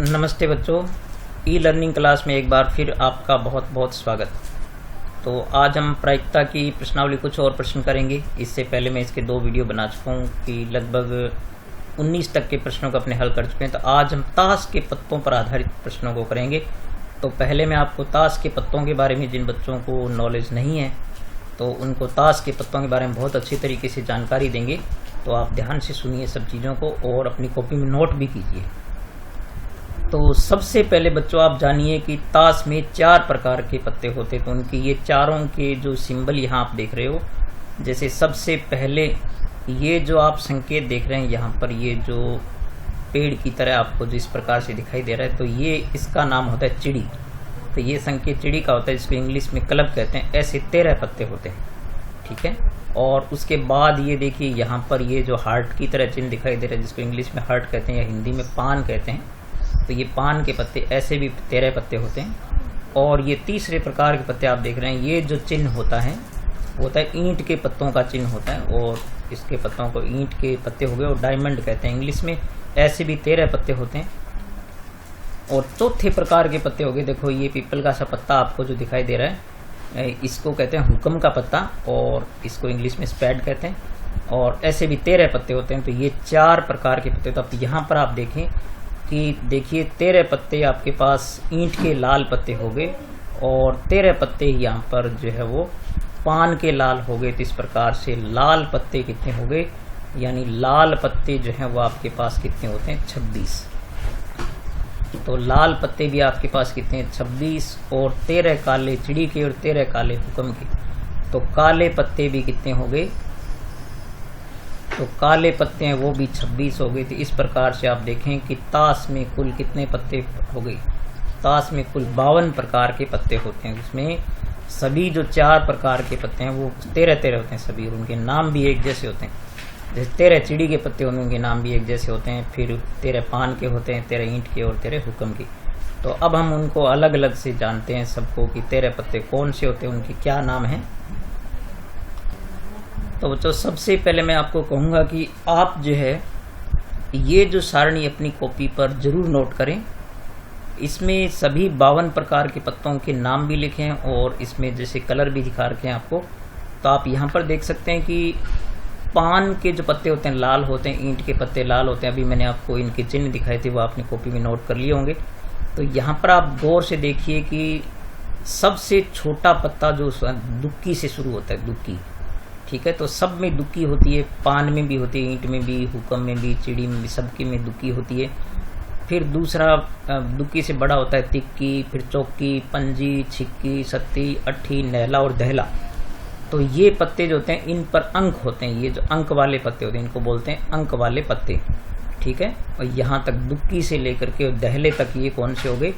नमस्ते बच्चों, e learning class में एक बार फिर आपका बहुत बहुत स्वागत। तो आज हम प्रायिकता की प्रश्नावली कुछ और प्रश्न करेंगे। इससे पहले मैं इसके 2 वीडियो बना चुका हूँ कि लगभग 19 तक के प्रश्नों को अपने हल कर चुके हैं। तो आज हम ताश के पत्तों पर आधारित प्रश्नों को करेंगे। तो पहले मैं आपको ताश के पत्तों के बारे में, जिन बच्चों को नॉलेज नहीं है तो उनको ताश के पत्तों के बारे में बहुत अच्छी तरीके से जानकारी देंगे। तो आप ध्यान से सुनिए सब चीज़ों को और अपनी कॉपी में नोट भी कीजिए। तो सबसे पहले बच्चों आप जानिए कि ताश में 4 प्रकार के पत्ते होते हैं। तो उनके ये चारों के जो सिंबल यहाँ आप देख रहे हो, जैसे सबसे पहले ये जो आप संकेत देख रहे हैं यहाँ पर, ये जो पेड़ की तरह आपको जिस प्रकार से दिखाई दे रहा है, तो ये इसका नाम होता है चिड़ी। तो ये संकेत चिड़ी का होता है, जिसको इंग्लिश में क्लब कहते हैं। ऐसे 13 पत्ते होते हैं, ठीक है। और उसके बाद ये देखिए यहाँ पर ये जो हार्ट की तरह चिन्ह दिखाई दे रहा है, जिसको इंग्लिश में हार्ट कहते हैं या हिंदी में पान कहते हैं। तो ये पान के पत्ते, ऐसे भी 13 पत्ते होते हैं। और ये तीसरे प्रकार के पत्ते आप देख रहे हैं, ये जो चिन्ह होता है वो होता है ईंट के पत्तों का चिन्ह होता है। और इसके पत्तों को ईंट के पत्ते हो गए और डायमंड कहते हैं इंग्लिश में। ऐसे भी 13 पत्ते होते हैं। और चौथे प्रकार के पत्ते हो गए, देखो ये पीपल का सा पत्ता आपको जो दिखाई दे रहा है, इसको कहते हैं हुक्म का पत्ता और इसको इंग्लिश में स्पैड कहते हैं। और ऐसे भी 13 पत्ते होते हैं। तो ये 4 प्रकार के पत्ते। तो अब यहाँ पर आप देखें कि देखिए 13 पत्ते आपके पास ईंट के लाल पत्ते हो गए और 13 पत्ते यहाँ पर जो है वो पान के लाल हो गए। तो इस प्रकार से लाल पत्ते कितने हो गए, यानी लाल पत्ते जो हैं वो आपके पास कितने होते हैं, 26। तो लाल पत्ते भी आपके पास कितने हैं, 26। और 13 काले चिड़ी के और 13 काले हुक्म के। तो काले पत्ते भी कितने हो गए, तो काले पत्ते हैं वो भी 26 हो गए। तो इस प्रकार से आप देखें कि ताश में कुल कितने पत्ते हो गए, ताश में कुल 52 प्रकार के पत्ते होते हैं। उसमें सभी जो 4 प्रकार के पत्ते हैं वो 13 होते हैं सभी, और उनके नाम भी एक जैसे होते हैं। जैसे 13 चिड़ी के पत्ते होते हैं, उनके नाम भी एक जैसे होते हैं। फिर 13 पान के होते हैं, 13 ईंट के और 13 हुक्म के। तो अब हम उनको अलग अलग से जानते हैं सबको कि 13 पत्ते कौन से होते हैं, उनके क्या नाम हैं। तो बच्चों सबसे पहले मैं आपको कहूँगा कि आप जो है ये जो सारणी अपनी कॉपी पर जरूर नोट करें। इसमें सभी 52 प्रकार के पत्तों के नाम भी लिखे हैं और इसमें जैसे कलर भी दिखा रखे हैं आपको। तो आप यहाँ पर देख सकते हैं कि पान के जो पत्ते होते हैं लाल होते हैं, ईंट के पत्ते लाल होते हैं। अभी मैंने आपको इनके चिन्ह दिखाए थे, वो आपने कॉपी में नोट कर लिए होंगे। तो यहाँ पर आप गौर से देखिए कि सबसे छोटा पत्ता जो दुक्की से शुरू होता है, दुक्की, ठीक है। तो सब में दुक्की होती है, पान में भी होती है, ईंट में भी, हुक्म में भी, चिड़ी में भी, सबकी में दुक्की होती है। फिर दूसरा दुक्की से बड़ा होता है तिक्की, फिर चौकी, पंजी, छिक्की, सत्ती, अट्ठी, नहला और दहला। तो ये पत्ते जो होते हैं इन पर अंक होते हैं। ये जो अंक वाले पत्ते होते हैं इनको बोलते हैं अंक वाले पत्ते, ठीक है। और यहाँ तक दुक्की से लेकर के दहले तक ये कौन से हो गए,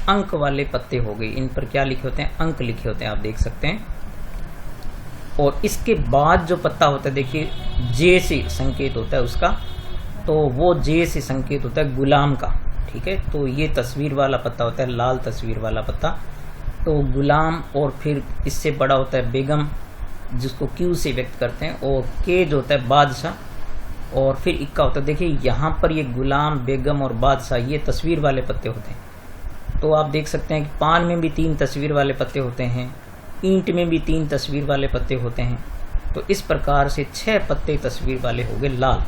अंक वाले पत्ते हो गए। इन पर क्या लिखे होते हैं, अंक लिखे होते हैं, आप देख सकते हैं। और इसके बाद जो पत्ता होता है, देखिए जे से संकेत होता है उसका, तो वो जे से संकेत होता है गुलाम का, ठीक है। तो ये तस्वीर वाला पत्ता होता है, लाल तस्वीर वाला पत्ता, तो गुलाम। और फिर इससे बड़ा होता है बेगम, जिसको क्यू से व्यक्त करते हैं। और के जो होता है बादशाह। और फिर इक्का होता है, देखिए यहाँ पर ये गुलाम, बेगम और बादशाह ये तस्वीर वाले पत्ते होते हैं। तो आप देख सकते हैं कि पान में भी 3 तस्वीर वाले पत्ते होते हैं, ईंट में भी 3 तस्वीर वाले पत्ते होते हैं। तो इस प्रकार से 6 पत्ते तस्वीर वाले हो गए लाल।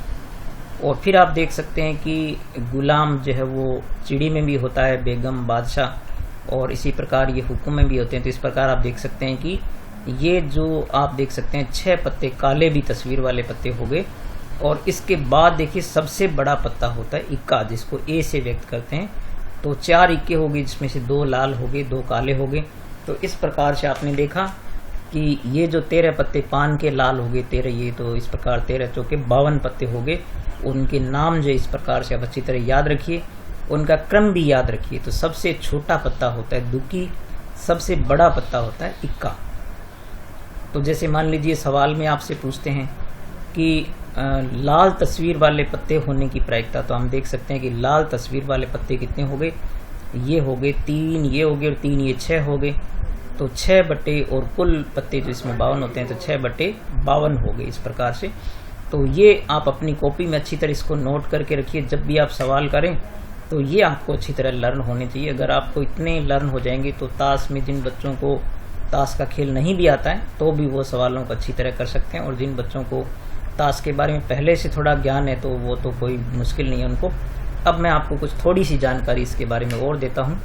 और फिर आप देख सकते हैं कि गुलाम जो है वो चिड़ी में भी होता है, बेगम, बादशाह, और इसी प्रकार ये हुक्म में भी होते हैं। तो इस प्रकार आप देख सकते हैं कि ये जो आप देख सकते हैं 6 पत्ते काले भी तस्वीर वाले पत्ते हो गए। और इसके बाद देखिए सबसे बड़ा पत्ता होता है इक्का, जिसको ए से व्यक्त करते हैं। तो 4 इक्के हो गए, जिसमें से 2 लाल हो गए, 2 काले हो गए। तो इस प्रकार से आपने देखा कि ये जो 13 पत्ते पान के लाल हो गए 13, ये तो इस प्रकार 13 चौके 52 पत्ते हो गए। उनके नाम जो इस प्रकार से आप अच्छी तरह याद रखिए, उनका क्रम भी याद रखिए। तो सबसे छोटा पत्ता होता है दुक्की, सबसे बड़ा पत्ता होता है इक्का। तो जैसे मान लीजिए सवाल में आपसे पूछते हैं कि लाल तस्वीर वाले पत्ते होने की प्रायिकता, तो हम देख सकते हैं कि लाल तस्वीर वाले पत्ते कितने हो गए, ये हो गए 3, ये हो गए और 3 ये 6 हो गए। तो 6 बटे, और कुल पत्ते जो इसमें 52 होते हैं, तो 6 बटे 52 हो गए इस प्रकार से। तो ये आप अपनी कॉपी में अच्छी तरह इसको नोट करके रखिए। जब भी आप सवाल करें तो ये आपको अच्छी तरह लर्न होने चाहिए। अगर आपको इतने लर्न हो जाएंगे तो ताश में जिन बच्चों को ताश का खेल नहीं भी आता है तो भी वो सवालों को अच्छी तरह कर सकते हैं, और जिन बच्चों को ताश के बारे में पहले से थोड़ा ज्ञान है तो वो तो कोई मुश्किल नहीं है उनको। अब मैं आपको कुछ थोड़ी सी जानकारी इसके बारे में और देता हूँ।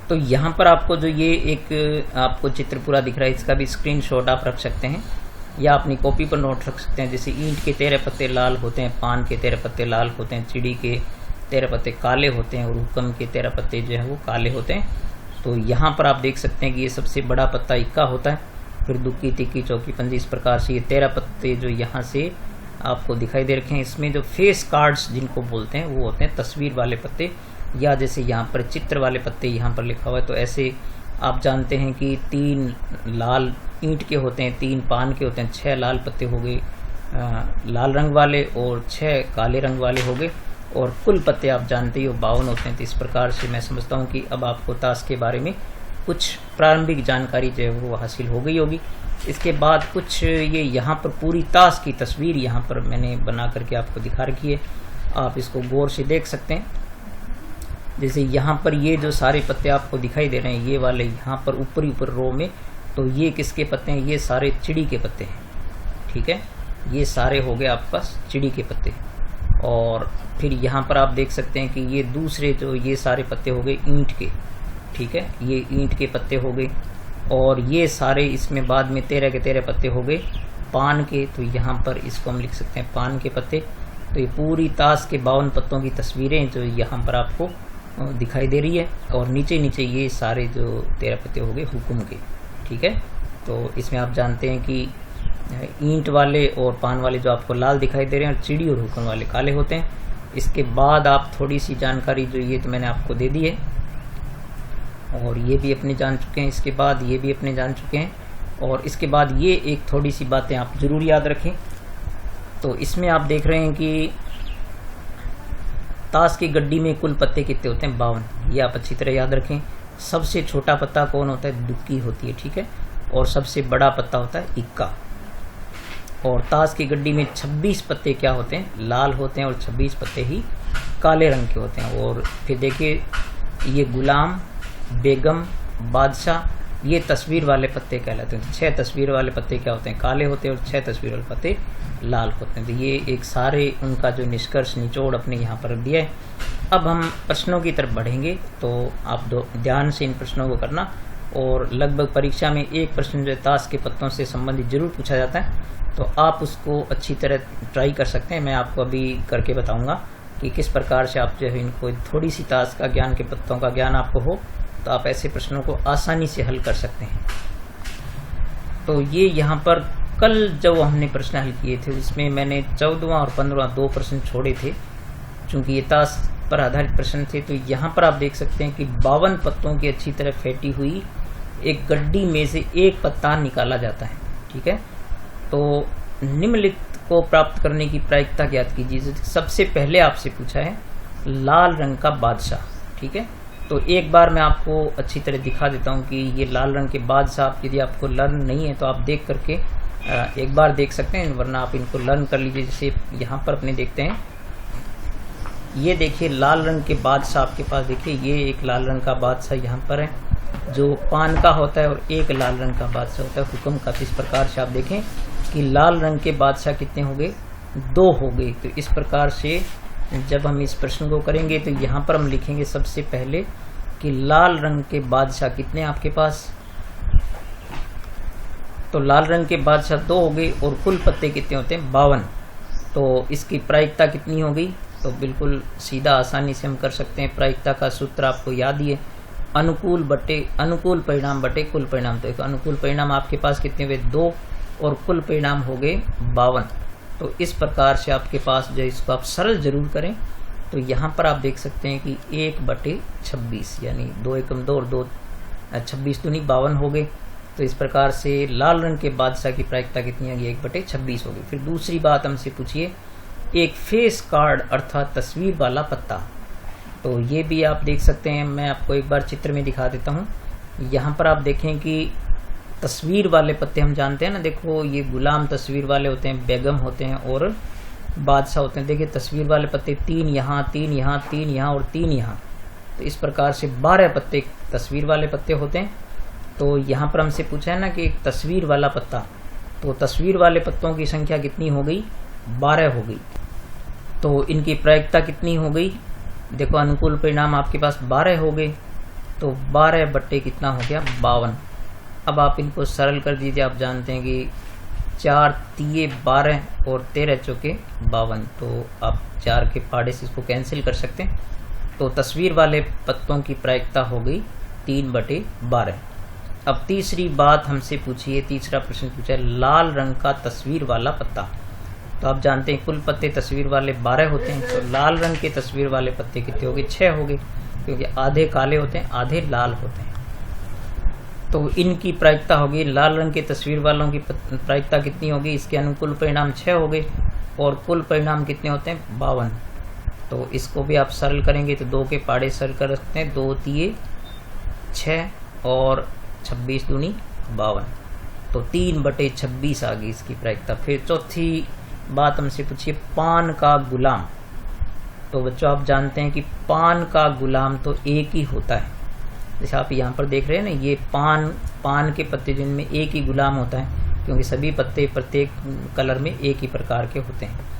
तो यहाँ पर आपको जो ये एक आपको चित्र पूरा दिख रहा है, इसका भी स्क्रीनशॉट आप रख सकते हैं या अपनी कॉपी पर नोट रख सकते हैं। जैसे ईंट के 13 पत्ते लाल होते हैं, पान के 13 पत्ते लाल होते हैं, चिड़ी के 13 पत्ते काले होते हैं और हुक्म के 13 पत्ते जो है वो काले होते हैं। तो यहाँ पर आप देख सकते हैं कि ये सबसे बड़ा पत्ता इक्का होता है, फिर दुक्की, तिक्की, चौकी, पंजी, इस प्रकार से ये 13 पत्ते जो यहाँ से आपको दिखाई दे रखे हैं, इसमें जो फेस कार्ड्स जिनको बोलते हैं वो होते हैं तस्वीर वाले पत्ते, या जैसे यहाँ पर चित्र वाले पत्ते यहाँ पर लिखा हुआ है। तो ऐसे आप जानते हैं कि 3 लाल ईंट के होते हैं, 3 पान के होते हैं, 6 लाल पत्ते हो गए लाल रंग वाले और 6 काले रंग वाले हो गए, और कुल पत्ते आप जानते ही हो 52 होते हैं। तो इस प्रकार से मैं समझता हूँ कि अब आपको ताश के बारे में कुछ प्रारंभिक जानकारी जो है वो हासिल हो गई होगी। इसके बाद कुछ ये यहाँ पर पूरी ताश की तस्वीर यहाँ पर मैंने बना करके आपको दिखा रखी है, आप इसको गौर से देख सकते हैं। जैसे यहाँ पर ये जो सारे पत्ते आपको दिखाई दे रहे हैं, ये वाले यहाँ पर ऊपर रो में, तो ये किसके पत्ते हैं? ये सारे चिड़ी के पत्ते हैं, ठीक है। ये सारे हो गए आपके पास चिड़ी के पत्ते। और फिर यहाँ पर आप देख सकते हैं कि ये दूसरे जो ये सारे पत्ते हो गए ईंट के, ठीक है, ये ईंट के पत्ते हो गए। और ये सारे इसमें बाद में 13 के 13 पत्ते हो गए पान के, तो यहाँ पर इसको हम लिख सकते हैं पान के पत्ते। तो ये पूरी ताश के 52 पत्तों की तस्वीरें जो यहाँ पर आपको दिखाई दे रही है, और नीचे नीचे ये सारे जो 13 पत्ते हो गए हुकुम के, ठीक है। तो इसमें आप जानते हैं कि ईंट वाले और पान वाले जो आपको लाल दिखाई दे रहे हैं, और चिड़ी और हुक्म वाले काले होते हैं। इसके बाद आप थोड़ी सी जानकारी जो ये तो मैंने आपको दे दी है, और ये भी अपने जान चुके हैं। इसके बाद ये भी अपने जान चुके हैं, और इसके बाद ये एक थोड़ी सी बातें आप जरूर याद रखें। तो इसमें आप देख रहे हैं कि ताश की गड्डी में कुल पत्ते कितने होते हैं? 52। ये आप अच्छी तरह याद रखें। सबसे छोटा पत्ता कौन होता है? दुक्की होती है, ठीक है। और सबसे बड़ा पत्ता होता है इक्का। और ताश की गड्डी में 26 पत्ते क्या होते हैं? लाल होते हैं, और 26 पत्ते ही काले रंग के होते हैं। और फिर देखिए ये गुलाम, बेगम, बादशाह, ये तस्वीर वाले पत्ते कहलाते हैं। 6 तस्वीर वाले पत्ते क्या होते हैं? काले होते हैं, और 6 तस्वीर वाले पत्ते लाल होते हैं। तो ये एक सारे उनका जो निष्कर्ष निचोड़ अपने यहाँ पर दिया है। अब हम प्रश्नों की तरफ बढ़ेंगे, तो आप ध्यान से इन प्रश्नों को करना। और लगभग परीक्षा में एक प्रश्न जो ताश के पत्तों से संबंधित जरूर पूछा जाता है, तो आप उसको अच्छी तरह ट्राई कर सकते हैं। मैं आपको अभी करके बताऊंगा कि किस प्रकार से आप जो है इनको थोड़ी सी ताश का ज्ञान के पत्तों का ज्ञान आपको हो तो आप ऐसे प्रश्नों को आसानी से हल कर सकते हैं। तो ये यहाँ पर कल जब हमने प्रश्न हल किए थे इसमें मैंने 14वां और 15वां 2 प्रश्न छोड़े थे, चूंकि ये ताश पर आधारित प्रश्न थे। तो यहाँ पर आप देख सकते हैं कि 52 पत्तों की अच्छी तरह फेंटी हुई एक गड्डी में से एक पत्ता निकाला जाता है, ठीक है। तो निम्नलिखित को प्राप्त करने की प्रायिकता ज्ञात कीजिए। सबसे पहले आपसे पूछा है लाल रंग का बादशाह, ठीक है। तो एक बार मैं आपको अच्छी तरह दिखा देता हूँ कि ये लाल रंग के बादशाह यदि आपको लर्न नहीं है तो आप देख करके एक बार देख सकते हैं, वरना आप इनको लर्न कर लीजिए। जैसे यहाँ पर अपने देखते हैं, ये देखिए लाल रंग के बादशाह आपके पास, देखिए ये एक लाल रंग का बादशाह यहाँ पर है जो पान का होता है, और एक लाल रंग का बादशाह होता है हुक्म का। इस प्रकार से आप देखें कि लाल रंग के बादशाह कितने हो गए? 2 हो गए। तो इस प्रकार से जब हम इस प्रश्न को करेंगे तो यहाँ पर हम लिखेंगे सबसे पहले कि लाल रंग के बादशाह कितने आपके पास? तो लाल रंग के बादशाह 2 हो गए, और कुल पत्ते कितने होते हैं? 52। तो इसकी प्रायिकता कितनी हो गई? तो बिल्कुल सीधा आसानी से हम कर सकते हैं। प्रायिकता का सूत्र आपको याद ही है, अनुकूल परिणाम बटे कुल परिणाम। तो एक अनुकूल परिणाम आपके पास कितने हुए? 2, और कुल परिणाम हो गए 52। तो इस प्रकार से आपके पास जो इसको आप सरल जरूर करें। तो यहाँ पर आप देख सकते हैं कि 1/26 यानी 2 एकम 2 और 2 26 तो नहीं 52 हो गए। तो इस प्रकार से लाल रंग के बादशाह की प्रायिकता कितनी होगी? 1/26 होगी। फिर दूसरी बात हमसे पूछिए एक फेस कार्ड अर्थात तस्वीर वाला पत्ता। तो ये भी आप देख सकते हैं, मैं आपको एक बार चित्र में दिखा देता हूँ। यहाँ पर आप देखें कि तस्वीर वाले पत्ते हम जानते हैं ना, देखो ये गुलाम तस्वीर वाले होते हैं, बेगम होते हैं, और बादशाह होते हैं। देखिए तस्वीर वाले पत्ते 3 यहाँ, 3 यहाँ, 3 यहाँ और 3 यहाँ, तो इस प्रकार से 12 पत्ते तस्वीर वाले पत्ते होते हैं। तो यहाँ पर हमसे पूछा है ना कि एक तस्वीर वाला पत्ता, तो तस्वीर वाले पत्तों की संख्या कितनी हो गई? 12 हो गई। तो इनकी प्रायिकता कितनी हो गई? देखो अनुकूल परिणाम आपके पास 12 हो गए, तो 12 बट्टे कितना हो गया? 52। अब आप इनको सरल कर दीजिए। आप जानते हैं कि 4 तिये 12 और 13 चौके 52, तो आप 4 के पाड़े से इसको कैंसिल कर सकते हैं। तो तस्वीर वाले पत्तों की प्रायिकता हो गई 3/12। अब तीसरी बात हमसे पूछिए, तीसरा प्रश्न पूछा है लाल रंग का तस्वीर वाला पत्ता। तो आप जानते हैं कुल पत्ते तस्वीर वाले 12 होते हैं, तो लाल रंग के तस्वीर वाले पत्ते कितने हो गए? 6 हो गए, क्योंकि आधे काले होते हैं आधे लाल होते हैं। तो इनकी प्रायिकता होगी, लाल रंग के तस्वीर वालों की प्रायिकता कितनी होगी? इसके अनुकूल परिणाम 6 हो गए और कुल परिणाम कितने होते हैं? 52। तो इसको भी आप सरल करेंगे तो 2 के पाड़े सरल कर सकते हैं, 2 तिये 6 और 26 दूनी 52, तो 3/26 आ गई इसकी प्रायिकता। फिर चौथी बात हमसे पूछिए पान का गुलाम। तो बच्चों आप जानते हैं कि पान का गुलाम तो एक ही होता है। जैसे आप यहाँ पर देख रहे हैं ना, ये पान के पत्ते जिनमें एक ही गुलाम होता है, क्योंकि सभी पत्ते प्रत्येक कलर में एक ही प्रकार के होते हैं।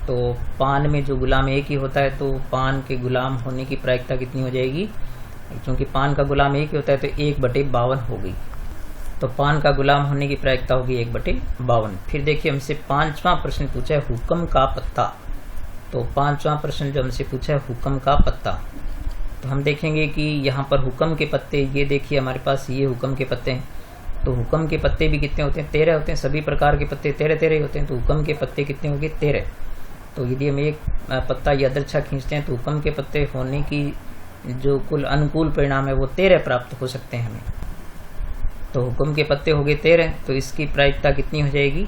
तो पान में जो गुलाम एक ही होता है, तो पान के गुलाम होने की प्रायिकता कितनी हो जाएगी? क्योंकि पान का गुलाम एक ही होता है तो 1/52 हो गई। तो पान का गुलाम होने की प्रायिकता होगी 1/52। फिर देखिए हमसे 5वां प्रश्न पूछा है हुक्म का पत्ता। तो 5वां प्रश्न जो हमसे पूछा है हुक्म का पत्ता, तो हम देखेंगे कि यहाँ पर हुक्म के पत्ते, ये देखिए हमारे पास ये हुक्म के पत्ते हैं। तो हुक्म के पत्ते भी कितने होते हैं? 13 होते हैं। सभी प्रकार के पत्ते 13 ही होते हैं। तो हुक्म के पत्ते कितने होंगे? 13। तो यदि हम एक पत्ता यादृच्छा खींचते हैं तो हुक्म के पत्ते होने की जो कुल अनुकूल परिणाम है वो 13 प्राप्त हो सकते हैं हमें। तो हुक्म के पत्ते हो गए 13, तो इसकी प्रायिकता कितनी हो जाएगी?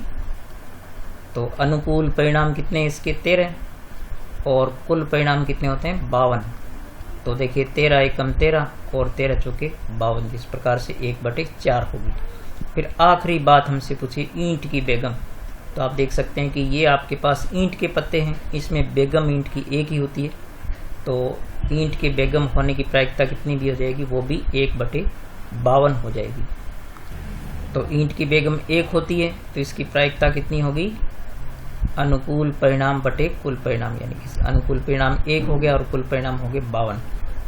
तो अनुकूल परिणाम कितने इसके? 13 और कुल परिणाम कितने होते हैं? 52। तो देखिए 13 एकम 13 और 13 चौके 52, इस प्रकार से 1/4 होगी। फिर आखिरी बात हमसे पूछी ईंट की बेगम। तो आप देख सकते हैं कि ये आपके पास ईंट के पत्ते हैं, इसमें बेगम ईंट की एक ही होती है। तो ईंट के बेगम होने की प्रायिकता कितनी भी हो जाएगी? वो भी 1/52 हो जाएगी। तो ईंट की बेगम 1 होती है, तो इसकी प्रायिकता कितनी होगी? अनुकूल परिणाम बटे कुल परिणाम, यानी कि अनुकूल परिणाम 1 हो गया और कुल परिणाम हो गए 52।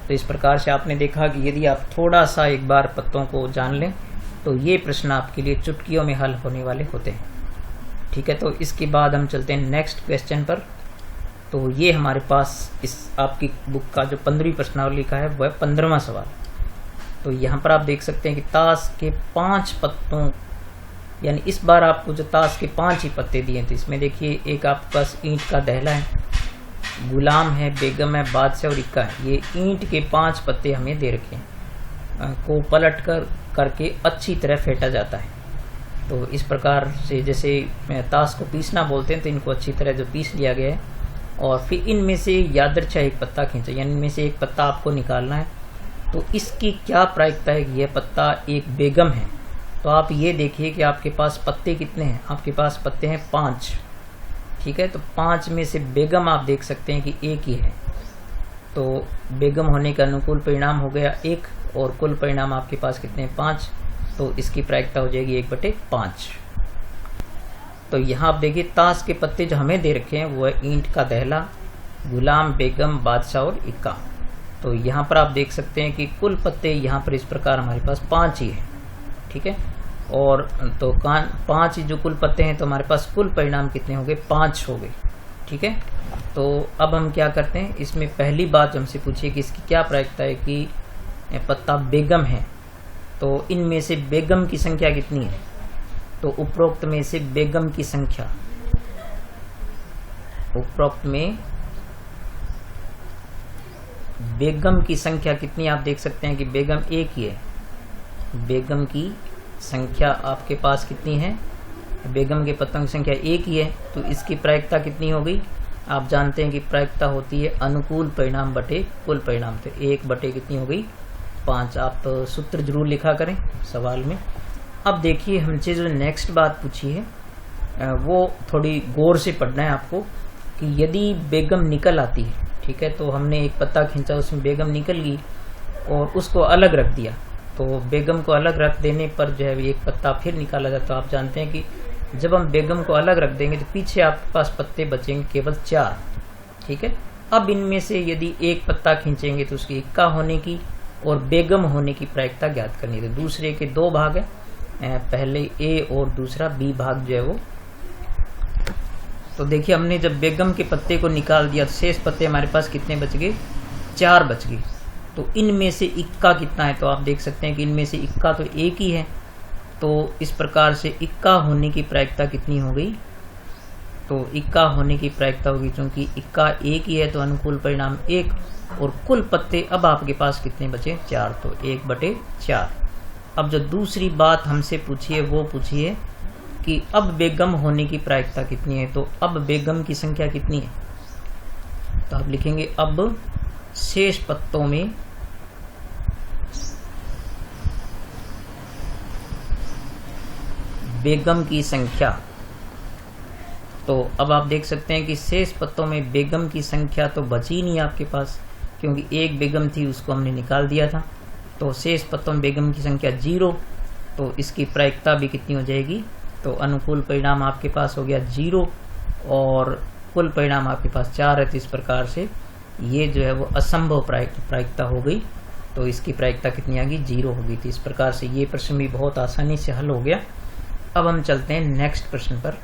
तो इस प्रकार से आपने देखा कि यदि आप थोड़ा सा एक बार पत्तों को जान लें तो ये प्रश्न आपके लिए चुटकियों में हल होने वाले होते हैं। ठीक है, तो इसके बाद हम चलते हैं नेक्स्ट क्वेश्चन पर। तो ये हमारे पास इस आपकी बुक का जो 15वीं प्रश्नावली का है वह 15वां सवाल। तो यहाँ पर आप देख सकते हैं कि ताश के 5 पत्तों, यानी इस बार आपको जो ताश के 5 ही पत्ते दिए, तो इसमें देखिए एक आपके पास ईंट का दहला है, गुलाम है, बेगम है, बादशाह और इक्का है। ये ईंट के 5 पत्ते हमें दे रखे हैं, को पलट करके अच्छी तरह फेंटा जाता है। तो इस प्रकार से जैसे ताश को पीसना बोलते हैं, तो इनको अच्छी तरह जो पीस लिया गया है और फिर इनमें से यादृच्छा एक पत्ता खींचा, यानी इनमें से एक पत्ता आपको निकालना है। तो इसकी क्या प्रायिकता है? यह पत्ता एक बेगम है। तो आप ये देखिए कि आपके पास पत्ते कितने हैं? आपके पास पत्ते हैं 5। ठीक है, तो 5 में से बेगम आप देख सकते हैं कि 1 ही है। तो बेगम होने का अनुकूल परिणाम हो गया 1 और कुल परिणाम आपके पास कितने हैं? 5। तो इसकी प्रायिकता हो जाएगी 1/5। तो यहाँ आप देखिए ताश के पत्ते जो हमें दे रखे हैं वो है ईंट का दहला, गुलाम, बेगम, बादशाह और इक्का। तो यहाँ पर आप देख सकते हैं कि कुल पत्ते यहाँ पर इस प्रकार हमारे पास 5 ही है। ठीक है, और तो 5 जो कुल पत्ते हैं, तो हमारे पास कुल परिणाम कितने हो गए? 5 हो गए। ठीक है, तो अब हम क्या करते हैं, इसमें पहली बात हमसे पूछिए कि इसकी क्या प्रायिकता है कि पत्ता बेगम है। तो इनमें से बेगम की संख्या कितनी है? तो उपरोक्त में से बेगम की संख्या, उपरोक्त में बेगम की संख्या कितनी? आप देख सकते हैं कि बेगम 1 ही है। बेगम की संख्या आपके पास कितनी है? बेगम के पत्तों की संख्या 1 ही है। तो इसकी प्रायिकता कितनी हो गई? आप जानते हैं कि प्रायिकता होती है अनुकूल परिणाम बटे कुल परिणाम। तो 1 बटे कितनी हो गई? 5। आप सूत्र जरूर लिखा करें सवाल में। अब देखिए हमसे जो नेक्स्ट बात पूछी है वो थोड़ी गौर से पढ़ना है आपको, कि यदि बेगम निकल आती है, ठीक है, तो हमने एक पत्ता खींचा, उसमें बेगम निकल गई और उसको अलग रख दिया, तो बेगम को अलग रख देने पर जो है एक पत्ता फिर निकाला जाता है। आप जानते हैं कि जब हम बेगम को अलग रख देंगे तो पीछे आपके पास पत्ते बचेंगे केवल 4, ठीक है। अब इनमें से यदि एक पत्ता खींचेंगे तो उसकी इक्का होने की और बेगम होने की प्रायिकता ज्ञात करनी है। तो दूसरे के 2 भाग है, पहले ए और दूसरा बी भाग जो है वो। तो देखिए हमने जब बेगम के पत्ते को निकाल दिया तो शेष पत्ते हमारे पास कितने बच गए, 4 बच गए। तो इनमें से इक्का कितना है, तो आप देख सकते हैं कि इनमें से इक्का तो एक ही है, तो इस प्रकार से इक्का होने की प्रायिकता कितनी हो गई, तो इक्का होने की प्रायिकता होगी, क्योंकि इक्का एक ही है तो अनुकूल परिणाम 1 और कुल पत्ते अब आपके पास कितने बचे, 4, तो 1/4। अब जो दूसरी बात हमसे पूछिए वो पूछिए कि अब बेगम होने की प्रायिकता कितनी है, तो अब बेगम की संख्या कितनी है, तो आप लिखेंगे अब शेष पत्तों में बेगम की संख्या। तो अब आप देख सकते हैं कि शेष पत्तों में बेगम की संख्या तो बची नहीं आपके पास, क्योंकि एक बेगम थी उसको हमने निकाल दिया था। तो शेष पत्तों में बेगम की संख्या 0, तो इसकी प्रायिकता भी कितनी हो जाएगी, तो अनुकूल परिणाम आपके पास हो गया 0 और कुल परिणाम आपके पास 4 है। तो इस प्रकार से ये जो है वो असंभव प्रायिकता हो गई, तो इसकी प्रायिकता कितनी आ गई, 0 होगी। तो इस प्रकार से ये प्रश्न भी बहुत आसानी से हल हो गया। अब हम चलते हैं नेक्स्ट प्रश्न पर।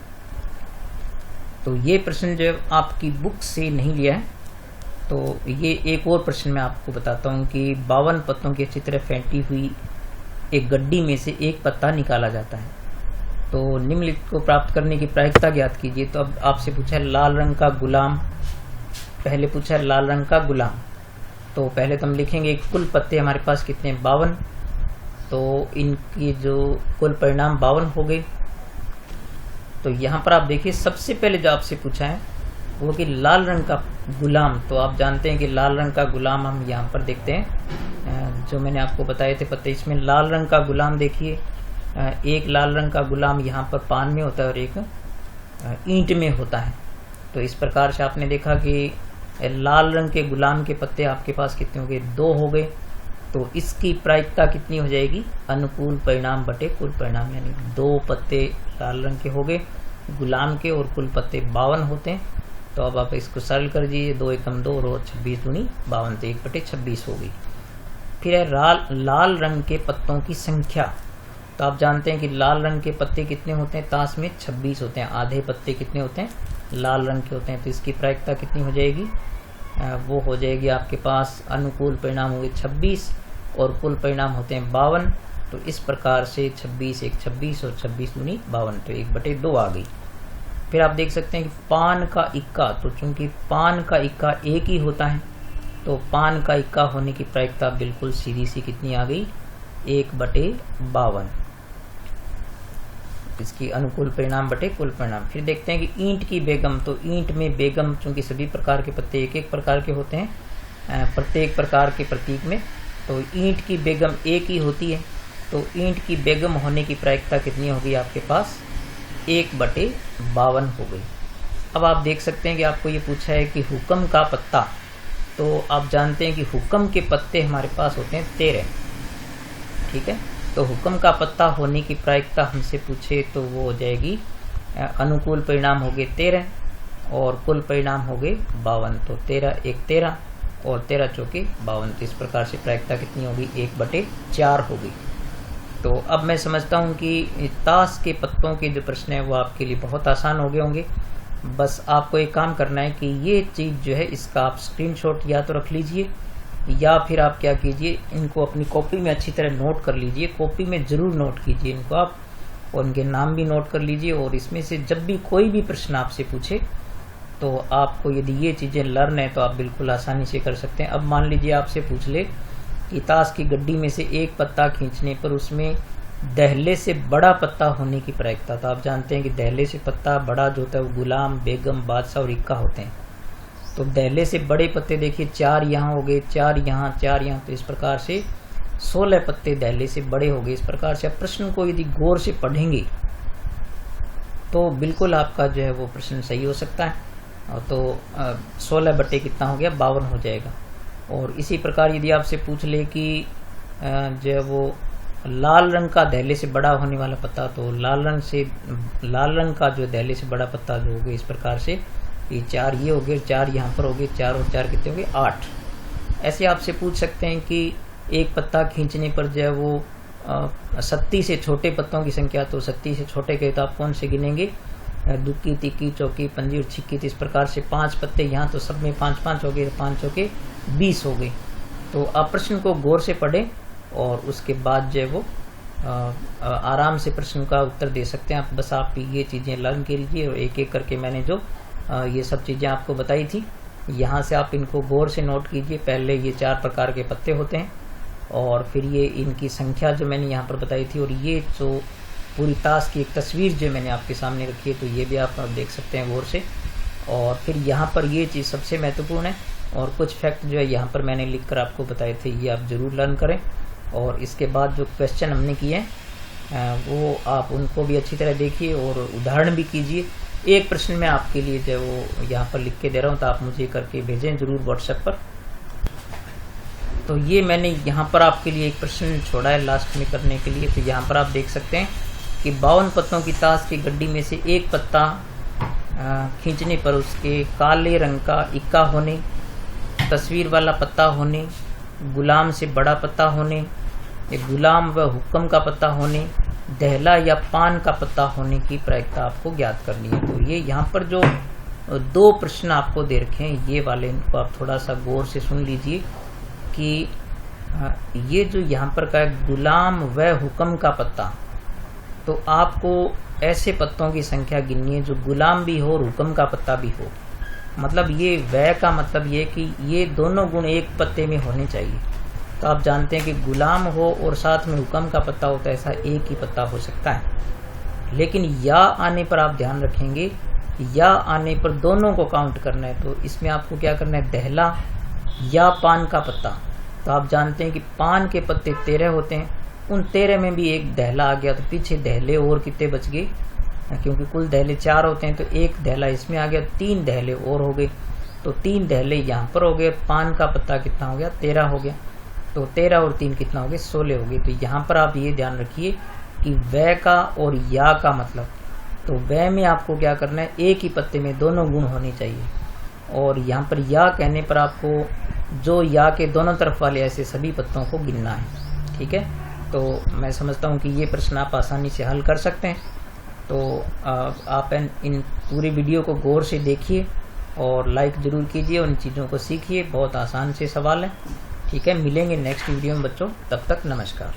तो ये प्रश्न जो है आपकी बुक से नहीं लिया है, तो ये एक और प्रश्न मैं आपको बताता हूँ कि 52 पत्तों की अच्छी तरह फेंटी हुई एक गड्डी में से एक पत्ता निकाला जाता है, तो निम्नलिखित को प्राप्त करने की प्रायिकता ज्ञात कीजिए। तो अब आपसे पूछा है लाल रंग का गुलाम, पहले पूछा है लाल रंग का गुलाम, तो पहले तो हम लिखेंगे कुल पत्ते हमारे पास कितने, 52, तो इनकी जो कुल परिणाम 52 हो गए। तो यहाँ पर आप देखिए सबसे पहले जो आपसे पूछा है वो कि लाल रंग का गुलाम, तो आप जानते हैं कि लाल रंग का गुलाम हम यहाँ पर देखते हैं, जो मैंने आपको बताए थे पत्ते, इसमें लाल रंग का गुलाम देखिए, एक लाल रंग का गुलाम यहाँ पर पान में होता है और एक ईंट में होता है। तो इस प्रकार से आपने देखा कि लाल रंग के गुलाम के पत्ते आपके पास कितने हो गए, 2 हो गए। तो इसकी प्रायिकता कितनी हो जाएगी, अनुकूल परिणाम बटे कुल परिणाम, यानी 2 पत्ते लाल रंग के हो गए गुलाम के और कुल पत्ते 52 होते हैं। तो अब आप इसको सरल कर दीजिए, 2 एकम 2 और 26 दूनी 52, तो 1/26 हो गई। फिर है लाल रंग के पत्तों की संख्या, तो आप जानते हैं कि लाल रंग के पत्ते कितने होते हैं, ताश में 26 होते हैं, आधे पत्ते कितने होते हैं, लाल रंग के होते हैं। तो इसकी प्रायिकता कितनी हो जाएगी, वो हो जाएगी आपके पास अनुकूल परिणाम हुए 26 और कुल परिणाम होते हैं 52। तो इस प्रकार से 26 1 26 और 26 दूनी 52, तो 1/2 आ गई। फिर आप देख सकते हैं कि पान का इक्का, तो चूंकि पान का इक्का एक ही होता है तो पान का इक्का होने की प्रायिकता बिल्कुल सीधी सी कितनी आ गई, 1/52, इसकी अनुकूल परिणाम बटे कुल परिणाम। फिर देखते हैं कि ईंट की बेगम, तो ईंट में बेगम चूंकि सभी प्रकार के पत्ते एक एक प्रकार के होते हैं प्रत्येक प्रकार के प्रतीक में, तो ईंट की बेगम एक ही होती है, तो ईंट की बेगम होने की प्रायिकता कितनी होगी आपके पास, 1/52 हो गई। अब आप देख सकते हैं कि आपको ये पूछा है कि हुक्म का पत्ता, तो आप जानते हैं कि हुक्म के पत्ते हमारे पास होते हैं 13, ठीक है। तो हुक्म का पत्ता होने की प्रायिकता हमसे पूछे तो वो हो जाएगी अनुकूल परिणाम हो गए 13 और कुल परिणाम हो गए 52, तो 13 1 13 और 13 चौके 52। तो इस प्रकार से प्रायिकता कितनी होगी, 1/4 हो गई। तो अब मैं समझता हूँ कि ताश के पत्तों के जो प्रश्न है वो आपके लिए बहुत आसान हो गए होंगे। बस आपको एक काम करना है कि ये चीज़ जो है इसका आप स्क्रीनशॉट या तो रख लीजिए या फिर आप क्या कीजिए, इनको अपनी कॉपी में अच्छी तरह नोट कर लीजिए, कॉपी में ज़रूर नोट कीजिए इनको आप, और उनके नाम भी नोट कर लीजिए। और इसमें से जब भी कोई भी प्रश्न आपसे पूछे तो आपको यदि ये चीज़ें लर्न है तो आप बिल्कुल आसानी से कर सकते हैं। अब मान लीजिए आपसे पूछ ले कि ताश की गड्डी में से एक पत्ता खींचने पर उसमें दहले से बड़ा पत्ता होने की प्रायिकता, तो आप जानते हैं कि दहले से पत्ता बड़ा जो होता है वो गुलाम, बेगम, बादशाह और इक्का होते हैं। तो दहले से बड़े पत्ते देखिए 4 यहाँ हो गए, 4 यहाँ, 4 यहाँ, तो इस प्रकार से 16 पत्ते दहले से बड़े हो गए। इस प्रकार से आप प्रश्न को यदि गौर से पढ़ेंगे तो बिल्कुल आपका जो है वो प्रश्न सही हो सकता है। तो 16 बटे कितना हो गया 52 हो जाएगा। और इसी प्रकार यदि आपसे पूछ ले कि जो वो लाल रंग का दहले से बड़ा होने वाला पत्ता, तो लाल रंग का जो दहले से बड़ा पत्ता जो हो गया इस प्रकार से, ये 4 ये हो गए, 4 यहाँ पर हो गए, 4 और 4 कितने हो गए 8। ऐसे आपसे पूछ सकते हैं कि एक पत्ता खींचने पर जो है वो 37 से छोटे पत्तों की संख्या, तो 37 से छोटे के तो आप कौन से गिनेंगे, दुक्की, तिक्की, चौकी, पंजी और छिक्की। तो इस प्रकार से 5 पत्ते यहाँ, तो सब में 5-5 हो गए, 5 चौके 20 हो गए। तो आप प्रश्न को गौर से पढ़ें और उसके बाद जो है वो आराम से प्रश्न का उत्तर दे सकते हैं। बस आप ये चीज़ें लर्न कीजिए और एक एक करके मैंने जो ये सब चीज़ें आपको बताई थी, यहाँ से आप इनको गौर से नोट कीजिए। पहले ये 4 प्रकार के पत्ते होते हैं और फिर ये इनकी संख्या जो मैंने यहाँ पर बताई थी, और ये जो पूरी ताश की एक तस्वीर जो मैंने आपके सामने रखी है, तो ये भी आप देख सकते हैं गौर से। और फिर यहाँ पर ये चीज़ सबसे महत्वपूर्ण है, और कुछ फैक्ट जो है यहाँ पर मैंने लिखकर आपको बताए थे, ये आप ज़रूर लर्न करें। और इसके बाद जो क्वेश्चन हमने किए हैं वो आप उनको भी अच्छी तरह देखिए और उदाहरण भी कीजिए। एक प्रश्न मैं आपके लिए जो वो यहाँ पर लिख के दे रहा हूँ, तो आप मुझे करके भेजें ज़रूर व्हाट्सएप पर। तो ये मैंने यहाँ पर आपके लिए एक प्रश्न छोड़ा है लास्ट में करने के लिए। तो यहाँ पर आप देख सकते हैं कि 52 पत्तों की ताश की गड्डी में से एक पत्ता खींचने पर उसके काले रंग का इक्का होने, तस्वीर वाला पत्ता होने, गुलाम से बड़ा पत्ता होने, गुलाम व हुक्म का पत्ता होने, दहला या पान का पत्ता होने की प्रायिकता आपको ज्ञात करनी है। तो ये यहाँ पर जो 2 प्रश्न आपको दे रखे हैं, ये वाले इनको आप थोड़ा सा गौर से सुन लीजिए कि ये जो यहाँ पर का है गुलाम व हुक्म का पत्ता, तो आपको ऐसे पत्तों की संख्या गिननी है जो गुलाम भी हो और हुक्म का पत्ता भी हो। मतलब ये वह का मतलब ये कि ये दोनों गुण एक पत्ते में होने चाहिए। तो आप जानते हैं कि गुलाम हो और साथ में हुक्म का पत्ता होता है, ऐसा एक ही पत्ता हो सकता है। लेकिन या आने पर आप ध्यान रखेंगे, या आने पर दोनों को काउंट करना है। तो इसमें आपको क्या करना है, दहला या पान का पत्ता। तो आप जानते हैं कि पान के पत्ते 13 होते हैं, उन 13 में भी एक दहला आ गया, तो पीछे दहले और कितने बच गए, क्योंकि कुल दहले 4 होते हैं, तो एक दहला इसमें आ गया, 3 दहले और हो गए। तो 3 दहले यहाँ पर हो गए। पान का पत्ता कितना हो गया, 13 हो गया। तो 13 और 3 कितना हो गया, 16 हो गए। तो यहाँ पर आप ये ध्यान रखिए कि वह का और या का मतलब, तो वह में आपको क्या करना है, एक ही पत्ते में दोनों गुण होने चाहिए। और यहाँ पर या कहने पर आपको जो या के दोनों तरफ वाले ऐसे सभी पत्तों को गिनना है। ठीक है, तो मैं समझता हूँ कि ये प्रश्न आप आसानी से हल कर सकते हैं। तो आप इन पूरी वीडियो को गौर से देखिए और लाइक ज़रूर कीजिए, उन चीज़ों को सीखिए। बहुत आसान से सवाल है। ठीक है, मिलेंगे नेक्स्ट वीडियो में बच्चों, तब तक नमस्कार।